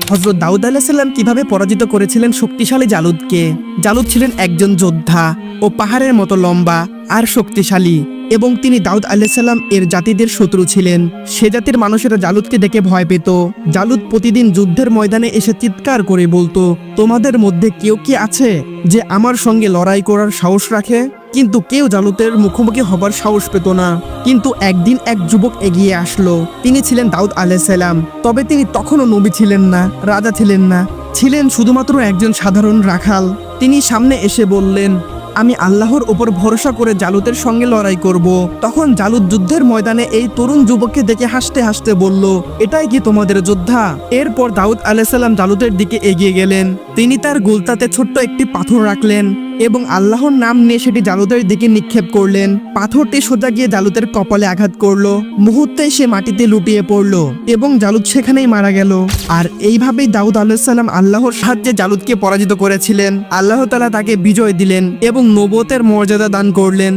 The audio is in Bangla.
হযরত দাউদ আলাইহিস সালাম কিভাবে পরাজিত করেছিলেন শক্তিশালী জালুদকে। জালুদ ছিলেন একজন যোদ্ধা ও পাহাড়ের মতো লম্বা আর শক্তিশালী, এবং তিনি দাউদ আলাইহিস সালাম এর জাতিদের শত্রু ছিলেন। সে জাতির মানুষেরা জালুদকে দেখে ভয় পেত। জালুদ প্রতিদিন যুদ্ধের ময়দানে এসে চিৎকার করে বলতো, তোমাদের মধ্যে কেউ কি আছে যে আমার সঙ্গে লড়াই করার সাহস রাখে? কিন্তু কেউ জালুতের মুখোমুখি হবার সাহস পেত না। কিন্তু একদিন এক যুবক এগিয়ে আসলো। তিনি ছিলেন দাউদ আলাইহিস সালাম। তবে তিনি তখনও নবী ছিলেন না, রাজা ছিলেন না, ছিলেন শুধুমাত্র একজন সাধারণ রাখাল। তিনি সামনে এসে বললেন, আমি আল্লাহর উপর ভরসা করে জালুতের সঙ্গে লড়াই করব। তখন জালুত যুদ্ধের ময়দানে এই তরুণ যুবককে দেখে হাসতে হাসতে বলল, এটাই কি তোমাদের যোদ্ধা? এরপর দাউদ আলাইহিস সালাম জালুতের দিকে এগিয়ে গেলেন। তিনি তার গুলতাতে ছোট্ট একটি পাথর রাখলেন এবং আল্লাহর নাম নিয়ে সেটি জালুতের দিকে নিক্ষেপ করলেন। পাথরটি সোজা গিয়ে জালুতের কপালে আঘাত করলো। মুহূর্তেই সে মাটিতে লুটিয়ে পড়লো এবং জালুত সেখানেই মারা গেল। আর এইভাবেই দাউদ আলাইহিস সালাম আল্লাহর সাহায্যে জালুতকে পরাজিত করেছিলেন। আল্লাহ তাআলা তাকে বিজয় দিলেন এবং নবুয়তের মর্যাদা দান করলেন।